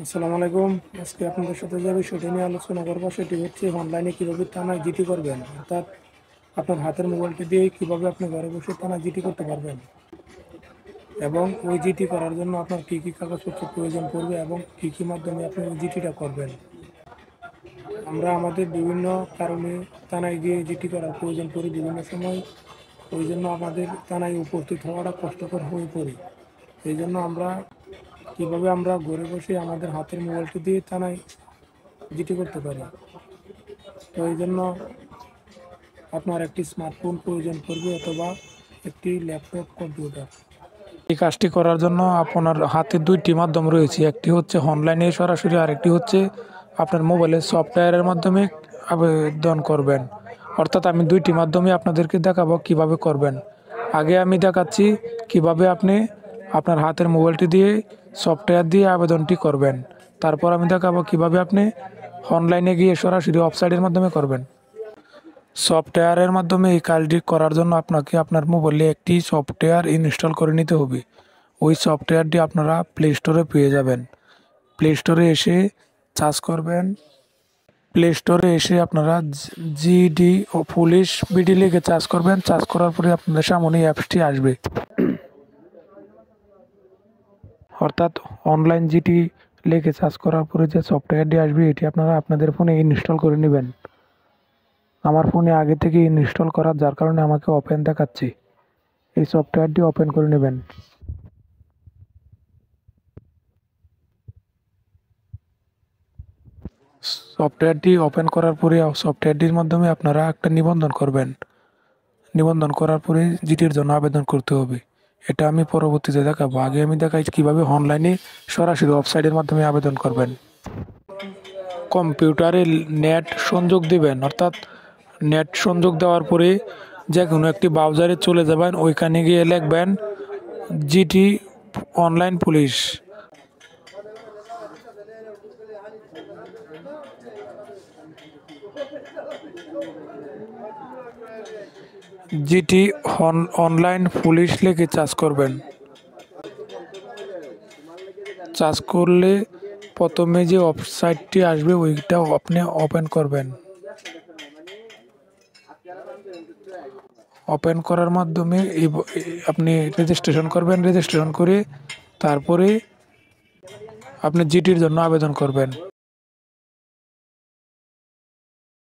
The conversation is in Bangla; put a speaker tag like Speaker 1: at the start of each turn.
Speaker 1: আসসালামু আলাইকুম। আজকে আপনাদের সাথে যে বিষয়টি নিয়ে আলোচনা করবো সেটি হচ্ছে অনলাইনে কিভাবে থানায় জিডি করবেন, অর্থাৎ আপনার হাতের মোবাইলটি দিয়ে কিভাবে আপনি ঘরে বসে থানায় জিডি করতে পারবেন এবং ওই জিডি করার জন্য আপনার কী কী কাগজপত্র প্রয়োজন পড়বে এবং কী কী মাধ্যমে আপনি ওই জিডিটা করবেন। আমরা আমাদের বিভিন্ন কারণে থানায় গিয়ে জিডি করার প্রয়োজন পড়ে বিভিন্ন সময়, ওই জন্য আমাদের থানায় উপস্থিত হওয়াটা কষ্টকর হয়ে পড়ে। এই জন্য কিভাবে আমরা ঘরে বসে আমাদের হাতের মোবাইলটি দিয়ে থানায় জিডি করতে পারি। তো এই জন্য আপনার একটি স্মার্টফোন প্রয়োজন পড়বে অথবা একটি ল্যাপটপ কম্পিউটার। এই কাজটি করার জন্য আপনার হাতে দুইটি মাধ্যম রয়েছে, একটি হচ্ছে অনলাইনে সরাসরি, আরেকটি হচ্ছে আপনার মোবাইলের সফটওয়্যারের মাধ্যমে আবেদন করবেন। অর্থাৎ আমি দুইটি মাধ্যমে আপনাদেরকে দেখাবো কিভাবে করবেন। আগে আমি দেখাচ্ছি কিভাবে আপনি আপনার হাতের মোবাইলটি দিয়ে সফটওয়্যার দিয়ে আবেদনটি করবেন। তারপর আমি দেখাবো কিভাবে আপনি অনলাইনে গিয়ে সরাসরি ওয়েবসাইটের মাধ্যমে করবেন। সফটওয়্যারের মাধ্যমে এই কাজটি করার জন্য আপনাকে আপনার মোবাইলে একটি সফটওয়্যার ইনস্টল করে নিতে হবে। ওই সফটওয়্যারটি আপনারা প্লে স্টোরে পেয়ে যাবেন। প্লে স্টোরে এসে সার্চ করবেন। প্লে স্টোরে এসে আপনারা জিডি ও পুলিশ বিডি লিখে সার্চ করবেন। সার্চ করার পরে আপনাদের সামনে অ্যাপসটি আসবে, অর্থাৎ অনলাইন জিডি লিখে সার্চ করার পরে যে সফটওয়্যারটি আসবে এটি আপনারা আপনাদের ফোনে ইনস্টল করে নেবেন। আমার ফোনে আগে থেকে ইনস্টল করা, যার কারণে আমাকে ওপেন দেখাচ্ছে। এই সফটওয়্যারটি ওপেন করে নেবেন। সফটওয়্যারটি ওপেন করার পরে সফটওয়্যারটির মাধ্যমে আপনারা একটা নিবন্ধন করবেন। নিবন্ধন করার পরে জিডির জন্য আবেদন করতে হবে। এটা আমি পরবর্তীতে দেখাবো। আগে আমি দেখাই কিভাবে অনলাইনে সরাসরি ওয়েবসাইটের মাধ্যমে আবেদন করবেন। কম্পিউটারে নেট সংযোগ দিবেন, অর্থাৎ নেট সংযোগ দেওয়ার পরে যে কোনো একটি ব্রাউজারে চলে যাবেন। ওইখানে গিয়ে লিখবেন GD online police. GT online police লিখে সার্চ করবেন। সার্চ করলে প্রথমে যে ওয়েবসাইটটি আসবে ওইটা আপনি ওপেন করবেন। ওপেন করার মাধ্যমে আপনি রেজিস্ট্রেশন করবেন। রেজিস্ট্রেশন করে তারপরে আপনি জিটির জন্য আবেদন করবেন।